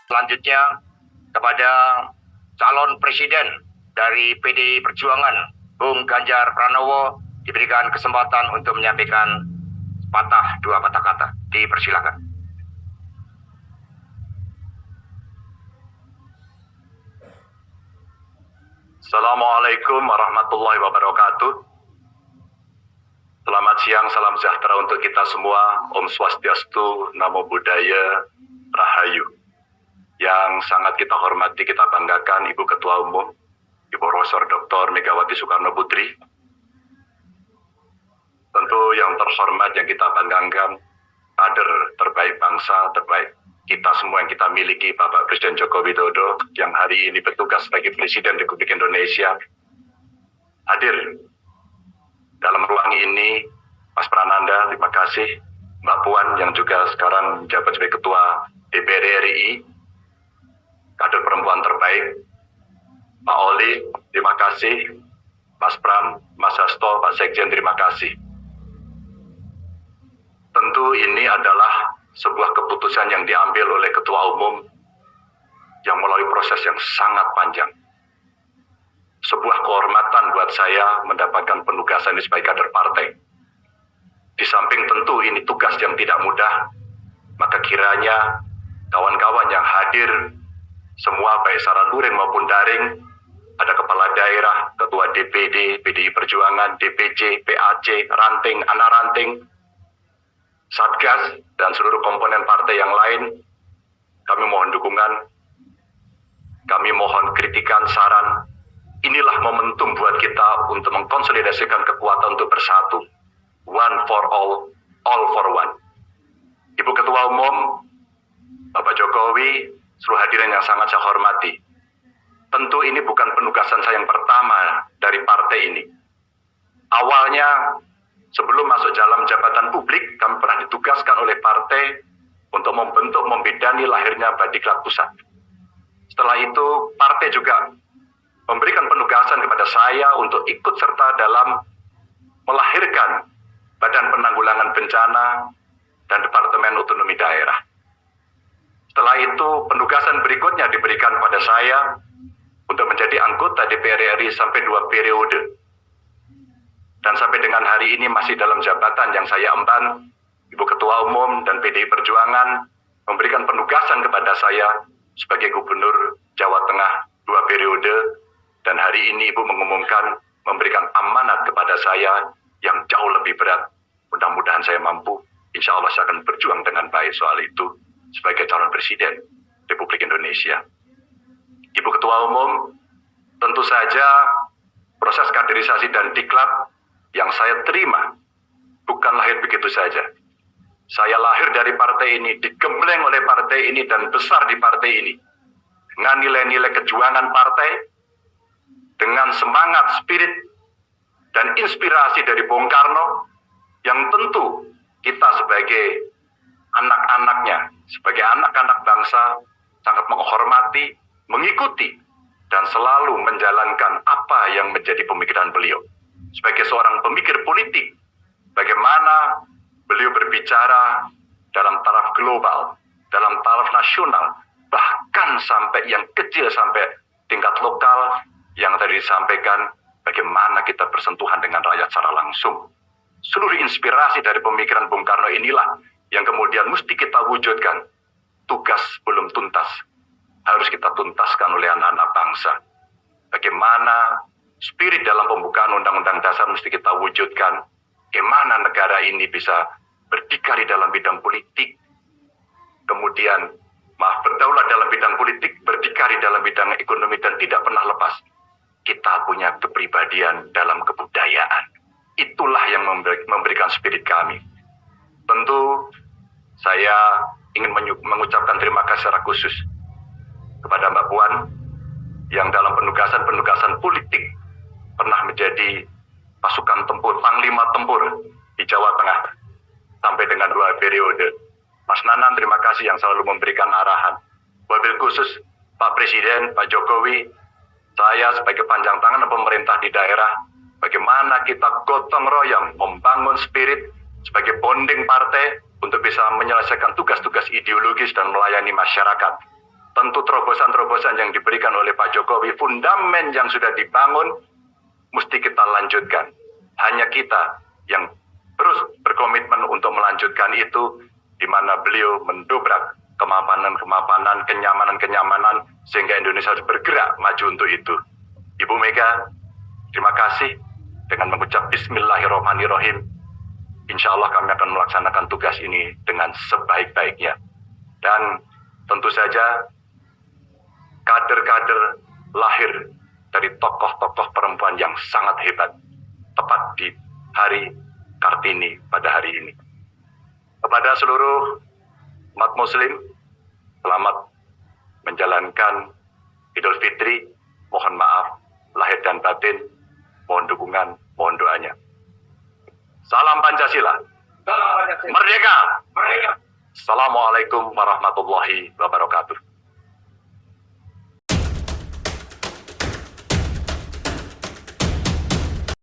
Selanjutnya kepada calon presiden dari PDI Perjuangan, Bung Ganjar Pranowo, diberikan kesempatan untuk menyampaikan dua patah kata. Dipersilakan. Assalamualaikum warahmatullahi wabarakatuh. Selamat siang, salam sejahtera untuk kita semua. Om Swastiastu, Namo Buddhaya, Rahayu. Yang sangat kita hormati, kita banggakan Ibu Ketua Umum, Ibu Profesor Dr. Megawati Soekarno Putri. Tentu yang terhormat yang kita banggakan, kader terbaik bangsa, terbaik kita semua yang kita miliki, Bapak Presiden Joko Widodo, yang hari ini bertugas sebagai Presiden Republik Indonesia, hadir dalam ruang ini. Mas Prananda, terima kasih. Mbak Puan yang juga sekarang menjabat sebagai Ketua DPR RI, kader perempuan terbaik. Pak Oli, terima kasih. Mas Pram, Mas Hasto, Pak Sekjen, terima kasih. Tentu ini adalah sebuah keputusan yang diambil oleh Ketua Umum yang melalui proses yang sangat panjang. Sebuah kehormatan buat saya mendapatkan penugasan ini sebagai kader partai. Di samping tentu ini tugas yang tidak mudah, maka kiranya kawan-kawan yang hadir, semua baik secara luring maupun daring, ada kepala daerah, ketua DPD, PDI Perjuangan, DPC, PAC, ranting, anak ranting, Satgas, dan seluruh komponen partai yang lain, kami mohon dukungan, kami mohon kritikan, saran. Inilah momentum buat kita untuk mengkonsolidasikan kekuatan untuk bersatu. One for all for one. Ibu Ketua Umum, Bapak Jokowi, seluruh hadirin yang sangat saya hormati. Tentu ini bukan penugasan saya yang pertama dari partai ini. Awalnya, sebelum masuk dalam jabatan publik, kami pernah ditugaskan oleh partai untuk membentuk, membidani lahirnya Badiklat Pusat. Setelah itu, partai juga memberikan penugasan kepada saya untuk ikut serta dalam melahirkan Badan Penanggulangan Bencana dan Departemen Otonomi Daerah. Setelah itu, penugasan berikutnya diberikan pada saya untuk menjadi anggota DPR RI sampai 2 periode. Dan sampai dengan hari ini masih dalam jabatan yang saya emban, Ibu Ketua Umum dan PDI Perjuangan memberikan penugasan kepada saya sebagai Gubernur Jawa Tengah 2 periode, dan hari ini Ibu mengumumkan memberikan amanat kepada saya yang jauh lebih berat. Mudah-mudahan saya mampu, insya Allah saya akan berjuang dengan baik soal itu sebagai calon Presiden Republik Indonesia. Ibu Ketua Umum, tentu saja proses kaderisasi dan diklat yang saya terima bukan lahir begitu saja. Saya lahir dari partai ini, digembleng oleh partai ini, dan besar di partai ini. Dengan nilai-nilai kejuangan partai, dengan semangat, spirit, dan inspirasi dari Bung Karno, yang tentu kita sebagai anak-anaknya, sebagai anak-anak bangsa, sangat menghormati, mengikuti, dan selalu menjalankan apa yang menjadi pemikiran beliau. Sebagai seorang pemikir politik, bagaimana beliau berbicara dalam taraf global, dalam taraf nasional, bahkan sampai yang kecil, sampai tingkat lokal, yang tadi disampaikan, bagaimana kita bersentuhan dengan rakyat secara langsung. Seluruh inspirasi dari pemikiran Bung Karno inilah yang kemudian mesti kita wujudkan. Tugas belum tuntas, harus kita tuntaskan oleh anak-anak bangsa. Bagaimana spirit dalam pembukaan Undang-Undang Dasar mesti kita wujudkan. Bagaimana negara ini bisa berdikari dalam bidang politik, kemudian berdaulat dalam bidang politik, berdikari dalam bidang ekonomi, dan tidak pernah lepas kita punya kepribadian dalam kebudayaan. Itulah yang memberikan spirit kami. Tentu saya ingin mengucapkan terima kasih secara khusus kepada Mbak Puan yang dalam penugasan-penugasan politik pernah menjadi pasukan tempur, panglima tempur di Jawa Tengah sampai dengan 2 periode. Mas Nanan, terima kasih yang selalu memberikan arahan. Wabil khusus Pak Presiden, Pak Jokowi, saya sebagai panjang tangan pemerintah di daerah, bagaimana kita gotong royong membangun spirit sebagai bonding partai untuk bisa menyelesaikan tugas-tugas ideologis dan melayani masyarakat. tentu terobosan-terobosan yang diberikan oleh Pak Jokowi, fundamen yang sudah dibangun, mesti kita lanjutkan. Hanya kita yang terus berkomitmen untuk melanjutkan itu, di mana beliau mendobrak kemapanan-kemapanan, kenyamanan-kenyamanan, sehingga Indonesia harus bergerak maju untuk itu. Ibu Mega, terima kasih. Dengan mengucap Bismillahirrahmanirrahim, insya Allah kami akan melaksanakan tugas ini dengan sebaik-baiknya. Dan tentu saja, kader-kader lahir dari tokoh-tokoh perempuan yang sangat hebat, tepat di hari Kartini pada hari ini. Kepada seluruh umat muslim, selamat menjalankan Idul Fitri. Mohon maaf lahir dan batin, mohon dukungan, mohon doanya. Salam Pancasila. Merdeka. Assalamualaikum warahmatullahi wabarakatuh.